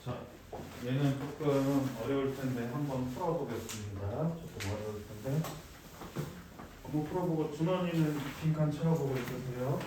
자, 얘는 조금 어려울 텐데 한번 풀어보겠습니다. 조금 어려울 텐데 한번 풀어보고 준원이는 빈칸 채워보고 있으세요.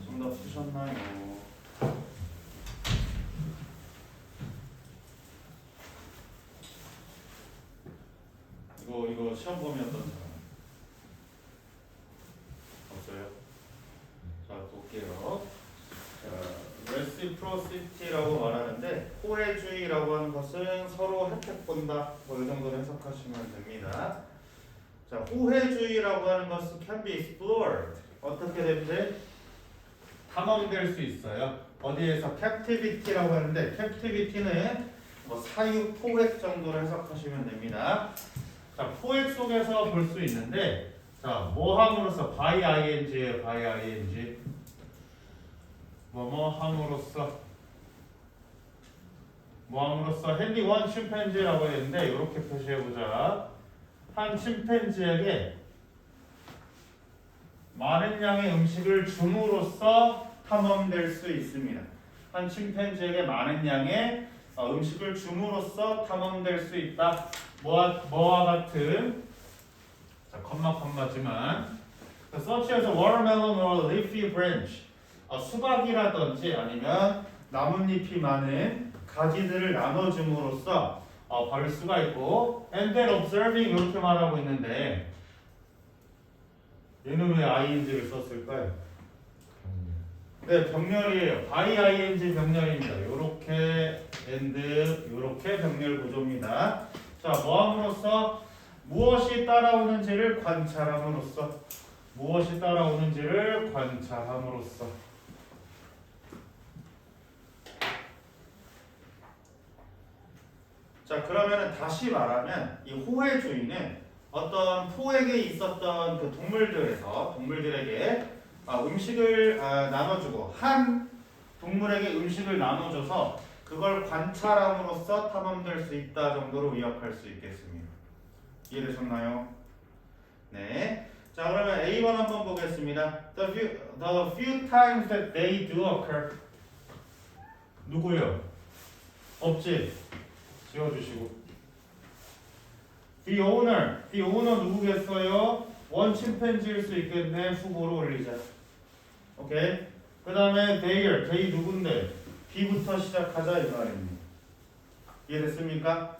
정답 쓰셨나요? 이거 시험 범위였던 사람 없어요? 자, 볼게요. 자, reciprocity라고 말하는데 호혜주의라고 하는 것은 서로 혜택 본다. 뭐 이 정도로 해석하시면 됩니다. 자, 호혜주의라고 하는 것은 can be explored. 어떻게 되는데? 탐험될 수 있어요. 어디에서 captivity라고 하는데 captivity는 뭐 사육, 포획 정도로 해석하시면 됩니다. 자, 포획 속에서 볼 수 있는데, 자, 뭐 함으로써 by ing예요, by ing. 뭐 함으로써 핸디 원 침팬지라고 했는데 이렇게 표시해 보자. 한 침팬지에게 많은 양의 음식을 줌으로써 탐험될 수 있습니다. 한 침팬지에게 많은 양의 음식을 줌으로써 탐험될 수 있다. 뭐와 같은 자, 컴마지만 such as watermelon or leafy branch 수박이라든지 아니면 나뭇잎이 많은 가지들을 나눠줌으로써 벌 수가 있고 and then observing 이렇게 말하고 있는데 얘는 왜 ing를 썼을까요? 네, 병렬이에요. by ing 병렬입니다. 요렇게 and 요렇게 병렬 구조입니다. 자, 뭐함으로써 무엇이 따라오는지를 관찰함으로써 자, 그러면은 다시 말하면 이 호해주의는 어떤 포에게 있었던 그 동물들에게 음식을 나눠주고 한 동물에게 음식을 나눠줘서 그걸 관찰함으로써 탐험될 수 있다 정도로 의역할 수 있겠습니다. 이해되셨나요? 네. 자, 그러면 A1 한번 보겠습니다. The few times that they do occur. 누구요? 없지? 지워주시고. The owner 누구겠어요? 원 침팬지일 수 있겠네. 후보로 올리자. 오케이. 그 다음에 they 누군데? B부터 시작하자 이 말입니다. 이해됐습니까?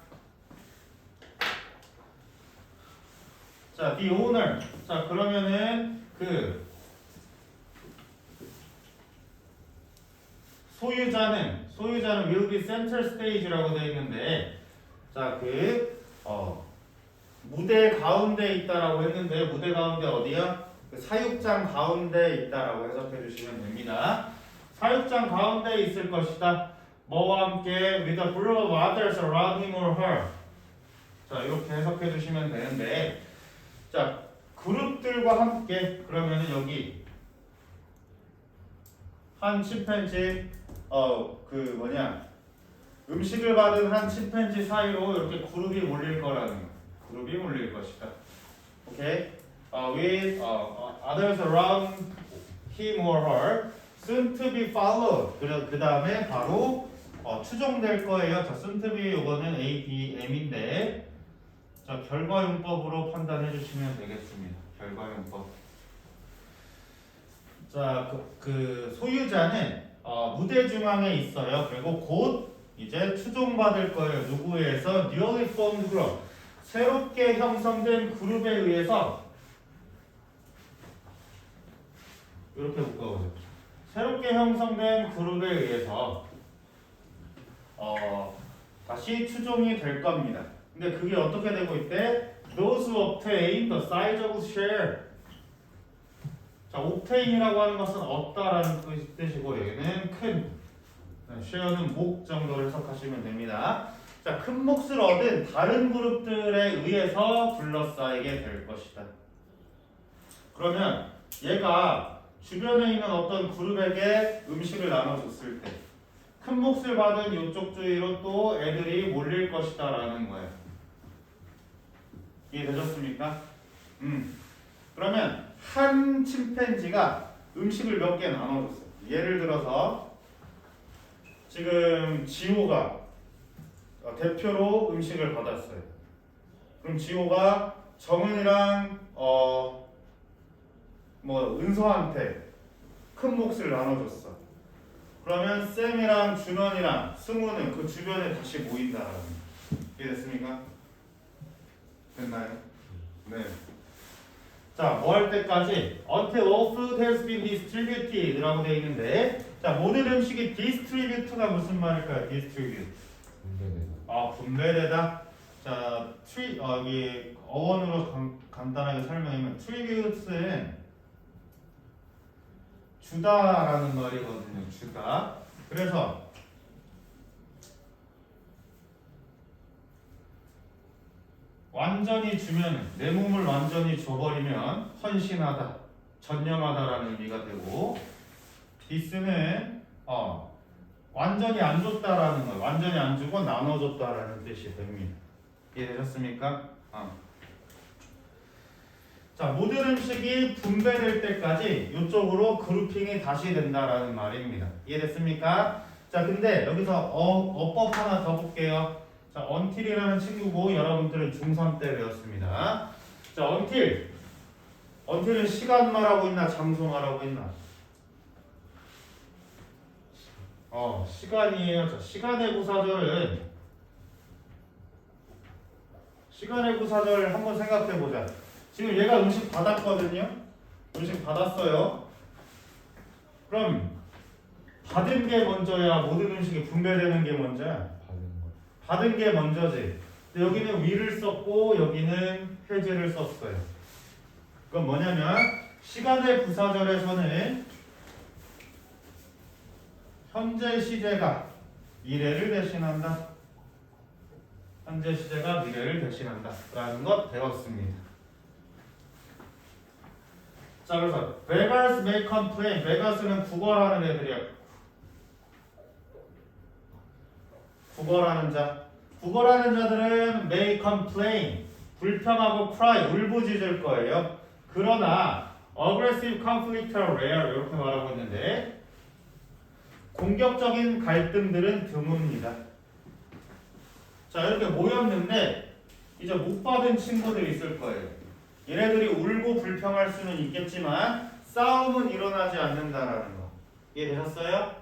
자, the owner. 자, 그러면은 그 소유자는 will be center stage라고 되어 있는데, 자, 무대 가운데 있다라고 했는데 무대 가운데 어디야? 그 사육장 가운데 있다라고 해석해 주시면 됩니다. 사육장 가운데 있을 것이다. 뭐와 함께 with a group of others around him or her. 자, 이렇게 해석해 주시면 되는데, 자, 그룹들과 함께 그러면은 여기 한 침팬지 음식을 받은 한 침팬지 사이로 이렇게 그룹이 몰릴 거라는 거. 그룹이 몰릴 것이다. 오케이? With others around him or her, soon to be followed. 그 다음에 바로 추종될 거예요. 자, soon to be 이거는 A, B, M인데, 자, 결과용법으로 판단해 주시면 되겠습니다. 결과용법. 자, 그 소유자는 무대 중앙에 있어요. 그리고 곧 이제 추종받을 거예요. 누구에 의해서? Newly formed group. 새롭게 형성된 그룹에 의해서, 이렇게 묶어보죠. 새롭게 형성된 그룹에 의해서 다시 추종이 될 겁니다. 근데 그게 어떻게 되고 있대? Those who obtain the size of share. 자, obtain이라고 하는 것은 얻다라는 뜻이고, 여기는 큰, share는 목 정도를 해석하시면 됩니다. 자, 큰 몫을 얻은 다른 그룹들에 의해서 둘러싸이게 될 것이다. 그러면 얘가 주변에 있는 어떤 그룹에게 음식을 나눠줬을 때 큰 몫을 받은 이쪽 주위로 또 애들이 몰릴 것이다 라는 거예요. 이해되셨습니까? 그러면 한 침팬지가 음식을 몇 개 나눠줬어요. 예를 들어서 지금 지호가 대표로 음식을 받았어요. 그럼 지호가 정은이랑 은서한테 큰 몫을 나눠줬어. 그러면 쌤이랑 준원이랑 승우는 그 주변에 다시 모인다라는 거예요. 이해됐습니까? 됐나요? 네. 자, 뭐 할 때까지? Until all food has been distributed 라고 되어 있는데, 자, 모든 음식이 distribute가 무슨 말일까요? distribute. 분배되다. 자, 여기 어원으로 간단하게 설명하면 tribute는 주다라는 말이거든요. 주다. 그래서 완전히 주면, 내 몸을 완전히 줘버리면 헌신하다, 전념하다라는 의미가 되고, 디스는 완전히 안 줬다라는 거예요. 완전히 안 주고 나눠줬다라는 뜻이 됩니다. 이해되셨습니까? 자, 모든 음식이 분배될 때까지 이쪽으로 그룹핑이 다시 된다라는 말입니다. 이해됐습니까? 자, 근데 여기서 어법 하나 더 볼게요. 자, until이라는 친구고 여러분들은 중3 때 배웠습니다. 자, until은 시간 말하고 있나 장소 말하고 있나? 시간이에요. 자, 시간의 구사절 한번 생각해 보자. 지금 얘가 음식 받았거든요. 음식 받았어요. 그럼 받은 게 먼저야, 모든 음식이 분배되는 게 먼저야? 받은 게 먼저지. 근데 여기는 위를 썼고 여기는 해제를 썼어요. 그건 뭐냐면 시간의 부사절에서는 현재 시제가 미래를 대신한다. 현재 시제가 미래를 대신한다 라는 것 배웠습니다. 자, 그래서 beggars may complain. beggars는 구걸하는 애들이야. 구걸하는 자. 구걸하는 자들은 may complain. 불평하고 cry, 울부짖을 거예요. 그러나 aggressive conflict are rare 이렇게 말하고 있는데 공격적인 갈등들은 드뭅니다. 자, 이렇게 모였는데 이제 못 받은 친구들이 있을 거예요. 얘네들이 울고 불평할 수는 있겠지만 싸움은 일어나지 않는다라는 거. 이해되셨어요?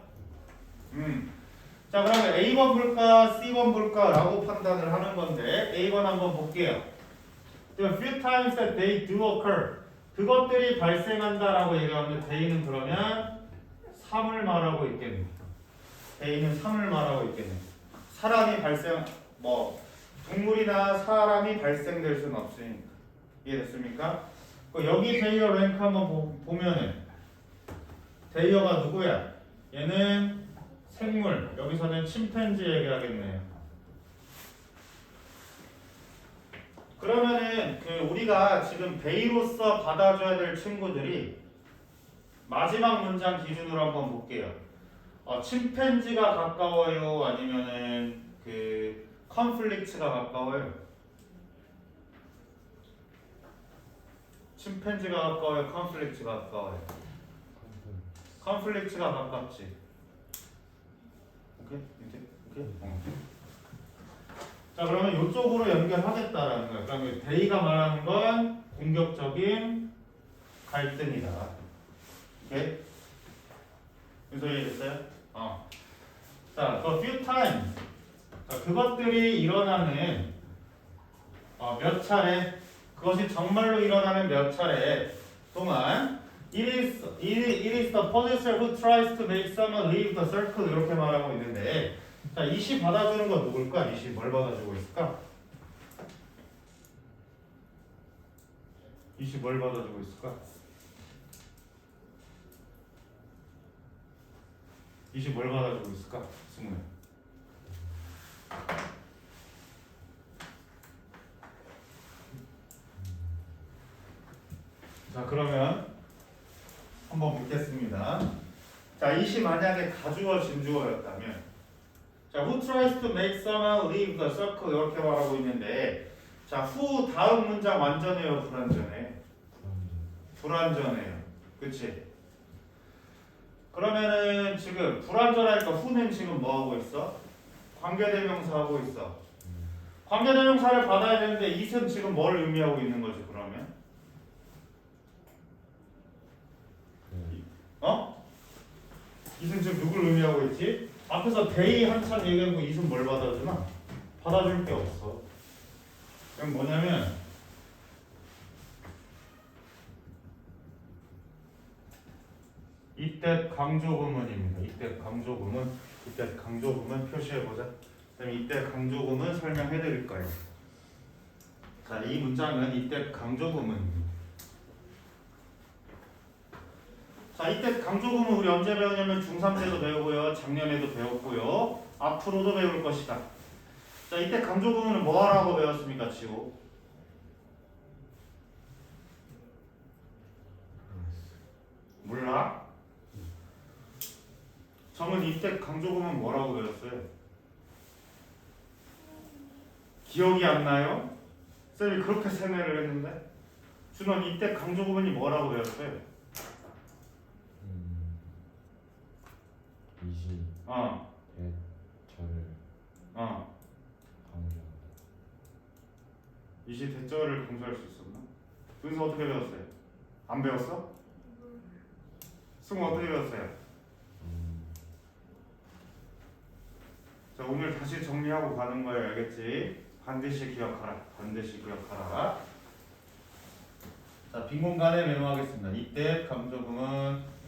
자, 그러면 A번 볼까 C번 볼까 라고 판단을 하는 건데 A번 한번 볼게요. The few times that they do occur. 그것들이 발생한다라고 얘기하는데 Day는 그러면 3을 말하고 있겠네. Day는 3을 말하고 있겠네. 사람이 발생, 동물이나 사람이 발생될 수는 없으니까. 이해됐습니까? 여기 데이어 랭크 한번 보면은 데이어가 누구야? 얘는 생물, 여기서는 침팬지 얘기하겠네요. 그러면은 우리가 지금 베이로서 받아줘야 될 친구들이 마지막 문장 기준으로 한번 볼게요. 침팬지가 가까워요? 아니면은 컨플릭트가 가까워요? 침팬지가 가까워요? 컨플릭트가 가까워요? 컨플릭트가 가깝지. 오케이? 오케이? 자, 그러면 이쪽으로 연결하겠다라는 거예요. 그러면 데이가 말하는 건 공격적인 갈등이다. 오케이? 무슨 소리 됐어요? 자, the few times. 자, 그것들이 일어나는 몇 차례, 그것이 정말로 일어나는 몇 차례 동안 It is the possessor who tries to make someone leave the circle 이렇게 말하고 있는데 자, 이시 받아주는 건 누굴까? 이시 뭘 받아주고 있을까? 이시 뭘 받아주고 있을까? 이시 뭘 받아주고 있을까? 승우야. 자, 그러면 한번 묻겠습니다. 자, 이시 만약에 가주어 진주어였다면 자, who tries to make someone leave the circle 이렇게 말하고 있는데 자, who 다음 문장 완전해요? 불완전해? 불완전해요. 그치? 그러면은 지금 불완전하니까 who는 지금 뭐 하고 있어? 관계대명사 하고 있어. 관계대명사를 받아야 되는데 it은 지금 뭘 의미하고 있는 거지 그러면? it은 지금 누굴 의미하고 있지? 앞에서 they 한참 얘기하고 it은 뭘 받아주나? 받아줄 게 없어. 그럼 뭐냐면 이때 강조구문입니다. 이때 강조구문 표시해보자. 그럼 이때 강조구문 설명해드릴 거예요. 자, 이 문장은 이때 강조구문입니다. 자, 이때 강조구문 우리 언제 배우냐면 중3 때도 배우고요. 작년에도 배웠고요. 앞으로도 배울 것이다. 자, 이때 강조구문은 뭐 하라고 배웠습니까, 지호? 몰라? 정은 이때 강조구문 뭐라고 배웠어요? 기억이 안 나요? 쌤이 그렇게 세뇌를 했는데? 준원 이때 강조구문이 뭐라고 배웠어요? 이시 대절을 강조한다. 이시 대절을 강조할 수 있었나? 준수 어떻게 배웠어요? 안 배웠어? 승우 어떻게 배웠어요? 자, 오늘 다시 정리하고 가는 거예요. 알겠지? 반드시 기억하라. 반드시 기억하라. 자, 빈 공간에 메모하겠습니다. 이때 강조구문.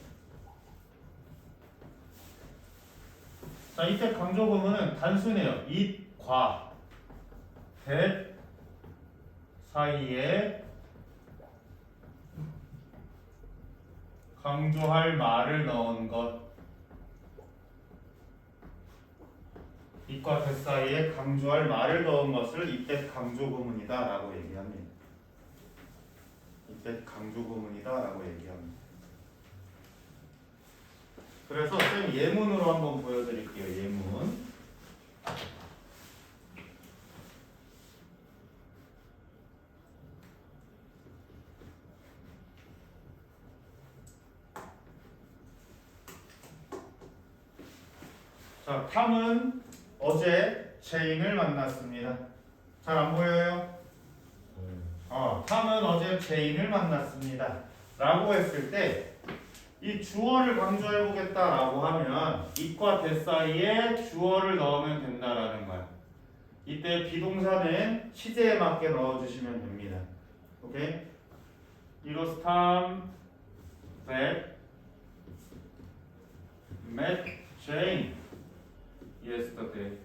자, 이때 강조구문은 단순해요. it과 that 사이에 강조할 말을 넣은 것. 이과 대 사이에 강조할 말을 넣은 것을 이때 강조 구문이다 라고 얘기합니다. 이때 강조 구문이다 라고 얘기합니다. 그래서 쌤 예문으로 한번 보여드릴게요. 예문. 자, 탐은 어제 제인을 만났습니다. 잘 안 보여요? 탐은 어제 제인을 만났습니다. 라고 했을 때 이 주어를 강조해 보겠다라고 하면 이과 대 사이에 주어를 넣으면 된다라는 거야. 이때 비동사는 시제에 맞게 넣어주시면 됩니다. 오케이? It was Tom that met Jane yesterday.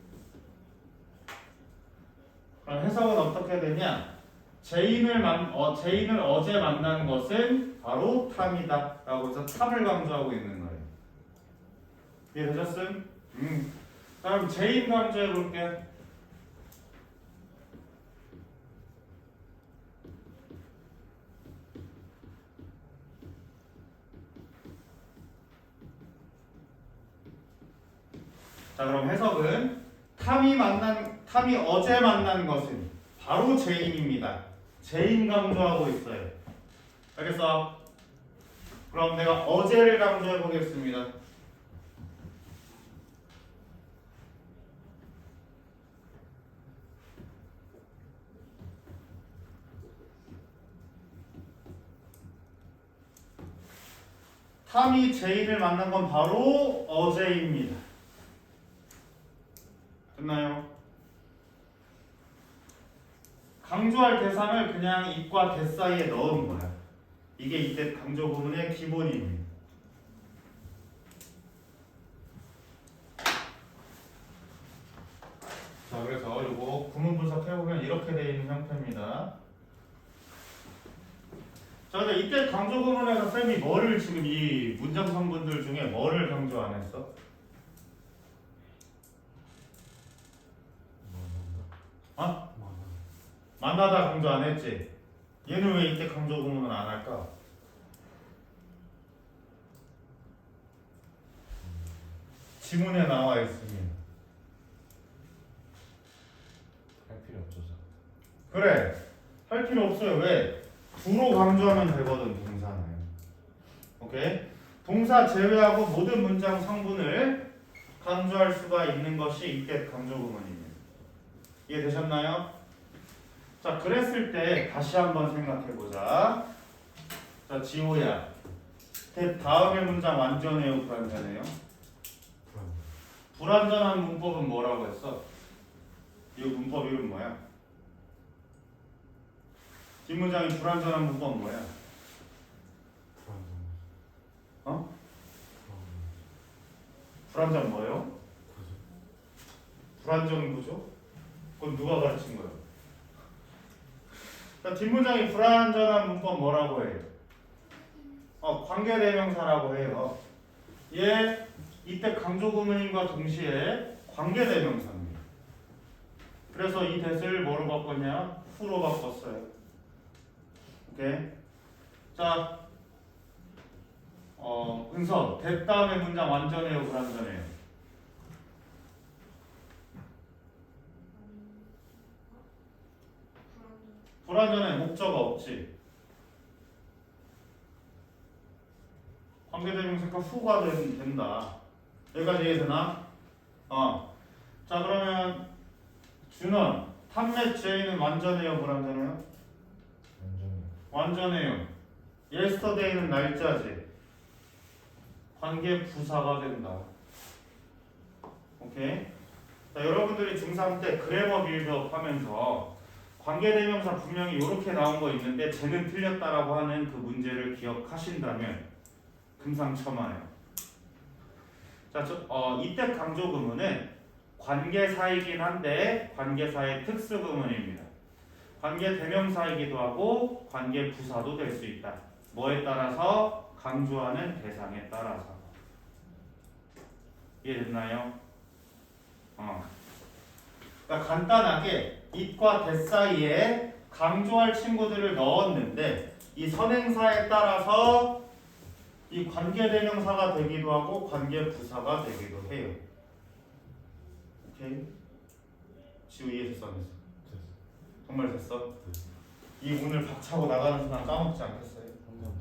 그럼 해석은 어떻게 되냐? 제인을 어제 만난 것은 바로 탐이다 라고 해서 탐을 강조하고 있는 거예요. 이해되셨음? 그럼 제인 강조해 볼게. 자, 그럼 해석은 탐이 어제 만난 것은 바로 제인입니다. 제인 강조하고 있어요. 알겠어? 그럼 내가 어제를 강조해 보겠습니다. 탐이 제인을 만난 건 바로 어제입니다. 됐나요? 강조할 대상을 그냥 이과 대 사이에 넣은 거야. 이게 이때 강조 구문의 기본입니다. 자, 그래서 이거 구문 분석해보면 이렇게 되어 있는 형태입니다. 자, 근데 이때 강조 구문에서 쌤이 뭐를 지금 이 문장 성분들 중에 뭐를 강조 안 했어? 만나다 강조 안 했지? 얘는 왜 이때 강조 구문은 안 할까? 지문에 나와 있으니. 할 필요 없어서. 그래, 할 필요 없어요. 왜? 주로 강조하면 되거든, 동사는. 오케이? 동사 제외하고 모든 문장 성분을 강조할 수가 있는 것이 이때 강조 구문입니다. 이해되셨나요? 자, 그랬을 때 다시 한번 생각해보자. 자, 지호야. 다음의 문장 완전해요, 불완전해요? 불완전한 문법은 뭐라고 했어? 이 문법 이름 뭐야? 뒷문장이 불완전한 문법은 뭐야? 불완전 뭐예요? 불완전 구조? 그건 누가 가르친 거예요? 자, 뒷문장이 불완전한 문법 뭐라고 해요? 관계대명사라고 해요. 얘 이때 강조구문인과 동시에 관계대명사입니다. 그래서 이 that을 뭐로 바꿨냐? who로 바꿨어요. 오케이? 자, 은서, that 다음에 문장 완전해요, 불완전해요? 불완전해. 목적어 없지. 관계대명사가 who가 된다. 여기까지 이해되나? 자, 그러면 준원, 탐맷 제이는 완전해요, 불완전해요? 완전해요. yesterday는 날짜지. 관계 부사가 된다. 오케이? 자, 여러분들이 중3 때 그래머 빌드업 하면서 관계대명사 분명히 이렇게 나온 거 있는데 쟤는 틀렸다라고 하는 그 문제를 기억하신다면 금상첨화예요. 자, 이때 강조구문은 관계사이긴 한데 관계사의 특수구문입니다. 관계대명사이기도 하고 관계부사도 될 수 있다. 뭐에 따라서? 강조하는 대상에 따라서. 이해됐나요? 그러니까 간단하게 it과 that 사이에 강조할 친구들을 넣었는데 이 선행사에 따라서 이 관계대명사가 되기도 하고 관계부사가 되기도 해요. 오케이? 지우 이해됐어 안 됐어? 됐어. 정말 됐어? 됐어. 이 오늘 박차고 나가는 순간 까먹지 않겠어요? 한 번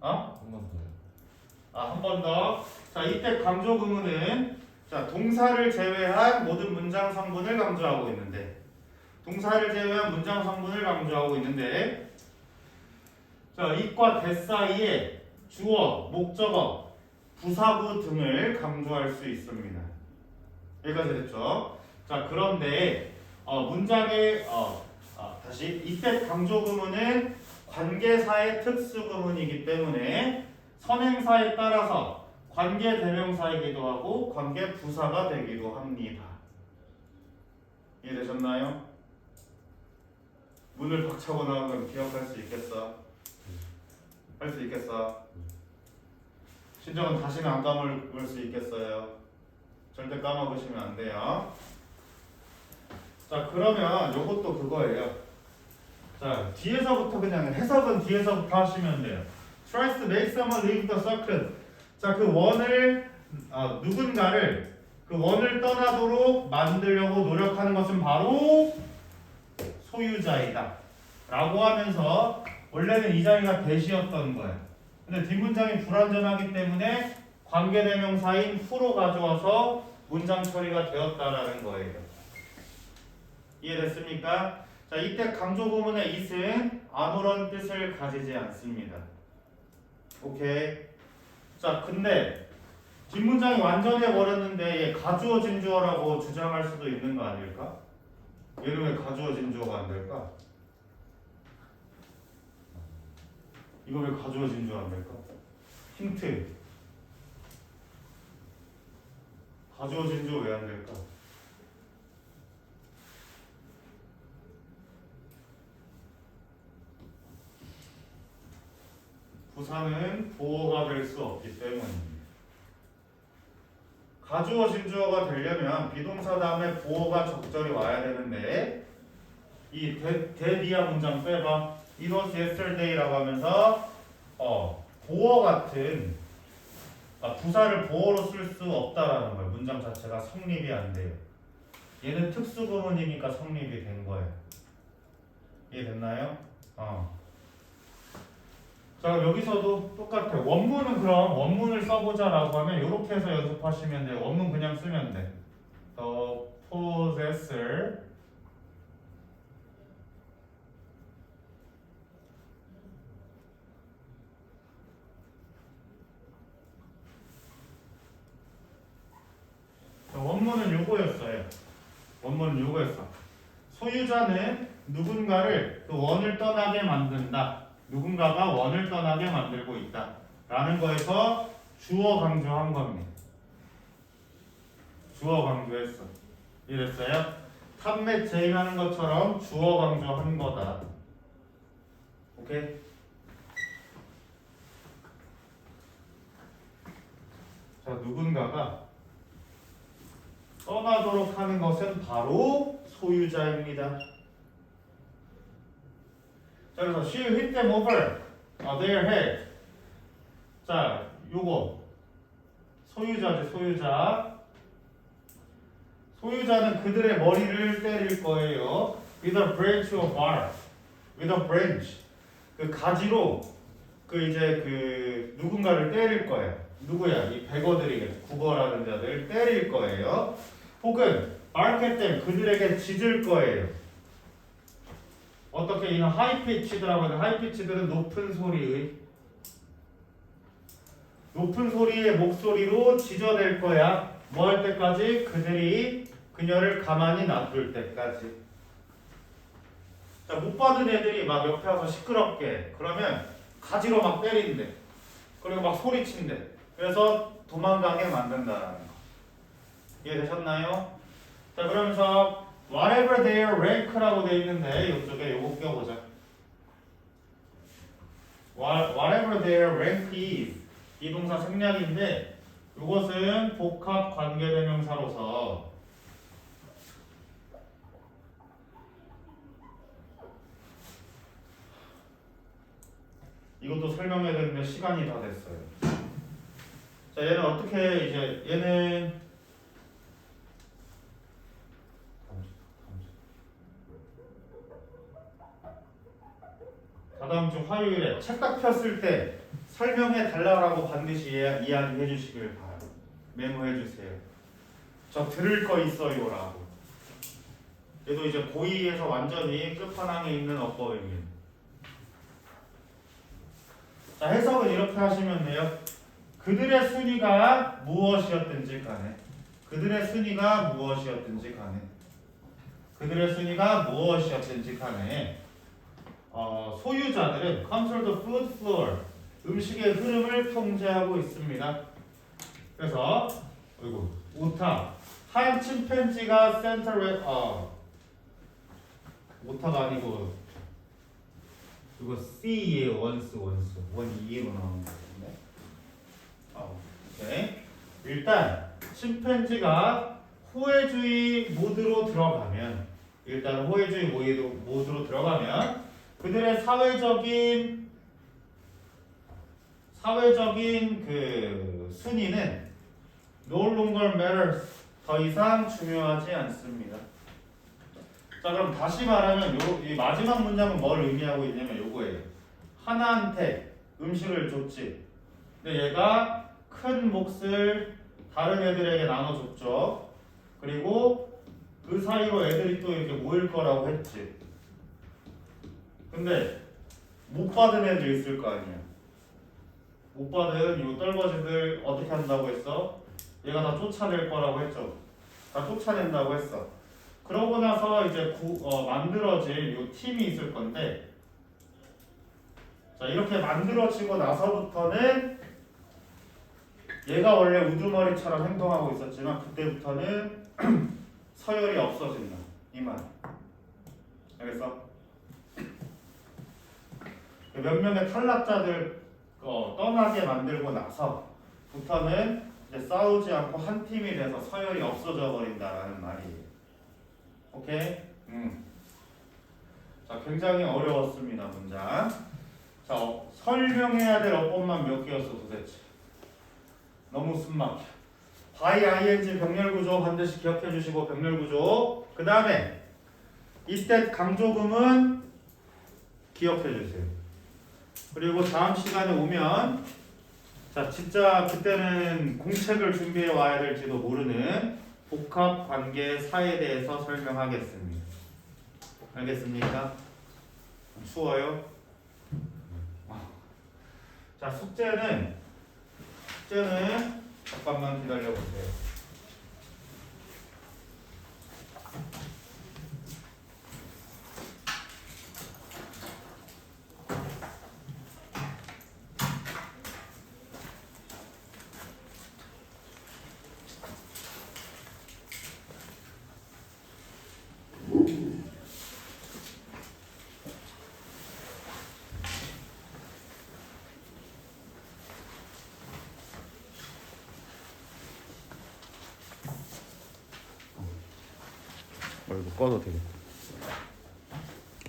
더. 어? 한 번 더요. 한 번 더. 자, 이때 강조 구문은 자, 동사를 제외한 모든 문장 성분을 강조하고 있는데 동사를 제외한 문장 성분을 강조하고 있는데 자, it과 that 사이에 주어, 목적어, 부사구 등을 강조할 수 있습니다. 여기까지 됐죠? 자, 그런데 문장의 다시 이때 강조 구문은 관계사의 특수 구문이기 때문에 선행사에 따라서 관계 대명사이기도 하고 관계 부사가 되기도 합니다. 이해되셨나요? 문을 박차고 나온 건 기억할 수 있겠어? 할 수 있겠어? 신정은 다시는 안 까먹을 수 있겠어요? 절대 까먹으시면 안 돼요. 자, 그러면 요것도 그거예요. 자, 뒤에서부터 그냥 해석은 뒤에서부터 하시면 돼요. Tries to make someone leave the circle. 자, 그 원을 누군가를 그 원을 떠나도록 만들려고 노력하는 것은 바로 소유자이다 라고 하면서 원래는 이 자리가 대시였던 거예요. 근데 뒷문장이 불완전하기 때문에 관계대명사인 후로 가져와서 문장 처리가 되었다라는 거예요. 이해됐습니까? 자, 이때 강조 구문의 it은 아무런 뜻을 가지지 않습니다. 오케이. 자, 근데 뒷문장이 완전해 버렸는데 얘 가주어진 주어라고 주장할 수도 있는 거 아닐까? 얘는 왜 가주어진 주어가 안 될까? 이거 왜 가주어진 주어 안 될까? 힌트. 가주어진 주어 왜 안 될까? 부사는 보호가 될 수 없기 때문입니다. 가주어진 주어가 되려면 비동사 다음에 보호가 적절히 와야 되는데 이 대비야 문장 빼봐. It was yesterday라고 하면서 보호 같은 부사를 보호로 쓸 수 없다라는 거예요. 문장 자체가 성립이 안 돼요. 얘는 특수구문이니까 성립이 된 거예요. 이해됐나요? 자, 여기서도 똑같아요. 원문은 그럼 원문을 써보자라고 하면 이렇게 해서 연습하시면 돼요. 원문 그냥 쓰면 돼. The possessor 원문은 요거였어요. 원문은 요거였어. 소유자는 누군가를 그 원을 떠나게 만든다. 누군가가 원을 떠나게 만들고 있다. 라는 거에서 주어 강조한 겁니다. 주어 강조했어. 이랬어요? 탑맷 제임하는 것처럼 주어 강조한 거다. 오케이? 자, 누군가가 떠나도록 하는 것은 바로 소유자입니다. 자, 그래서 she hit them over their head. 자, 요거 소유자지, 소유자. 소유자는 그들의 머리를 때릴 거예요. With a branch of bar. With a branch. 그 가지로 그 누군가를 때릴 거예요. 누구야? 이 백어들이겠죠. 국어라는 자들 때릴 거예요. 혹은 bark at them. 그들에게 짖을 거예요. 어떻게 이는 하이피치드라고 하는 하이피치드는 높은 소리의 목소리로 짖어댈 거야. 뭐 할 때까지? 그들이 그녀를 가만히 놔둘 때까지. 자, 못 받은 애들이 막 옆에 와서 시끄럽게 그러면 가지로 막 때린대. 그리고 막 소리친대. 그래서 도망가게 만든다라는 거. 이해되셨나요? 자, 그러면서 whatever their rank라고 되어 있는데 이쪽에 요거 껴보자. whatever their rank is 이 동사 생략인데 이것은 복합 관계대명사로서 이것도 설명해야 되는데 시간이 다 됐어요. 자, 얘는 어떻게 이제 얘는 다다음 주 화요일에 책 딱 폈을 때 설명해 달라고 반드시 이야기해 주시길 바라요. 메모해 주세요. 저 들을 거 있어요라고. 얘도 이제 고2에서 완전히 끝판왕에 있는 어법입니다. 자, 해석은 이렇게 하시면 돼요. 그들의 순위가 무엇이었든지 간에 그들의 순위가 무엇이었든지 간에 그들의 순위가 무엇이었든지 간에 소유자들은 control the food flow 음식의 흐름을 통제하고 있습니다. 그래서 오타 한 침팬지가 센터에 오타가 아니고 이거 C예요. 원스 원 2로 나오는 건데. 오케이. 일단 침팬지가 호혜주의 모드로 들어가면 모드로 들어가면 그들의 사회적인 그 순위는 no longer matters 더 이상 중요하지 않습니다. 자, 그럼 다시 말하면 이 마지막 문장은 뭘 의미하고 있냐면 요거예요. 하나한테 음식을 줬지. 근데 얘가 큰 몫을 다른 애들에게 나눠줬죠. 그리고 그 사이로 애들이 또 이렇게 모일 거라고 했지. 근데 못 받은 애들 있을 거 아니야. 못 받은 이 떨거지들 어떻게 한다고 했어? 얘가 다 쫓아낼 거라고 했죠. 다 쫓아낸다고 했어. 그러고 나서 이제 만들어질 이 팀이 있을 건데, 자, 이렇게 만들어지고 나서부터는 얘가 원래 우두머리처럼 행동하고 있었지만 그때부터는 서열이 없어진다. 이 말. 알겠어? 몇 명의 탈락자들 떠나게 만들고 나서부터는 이제 싸우지 않고 한 팀이 돼서 서열이 없어져 버린다라는 말이에요. 오케이? 자, 굉장히 어려웠습니다, 문장. 자, 설명해야 될 어법만 몇 개였어, 도대체. 너무 숨막혀. by ing 병렬구조 반드시 기억해 주시고, 병렬구조. 그 다음에 이때 강조금은 기억해 주세요. 그리고 다음 시간에 오면, 자, 진짜 그때는 공책을 준비해 와야 될지도 모르는 복합관계사에 대해서 설명하겠습니다. 알겠습니까? 추워요? 자, 숙제는 잠깐만 기다려보세요. 이거 꺼도 되겠다.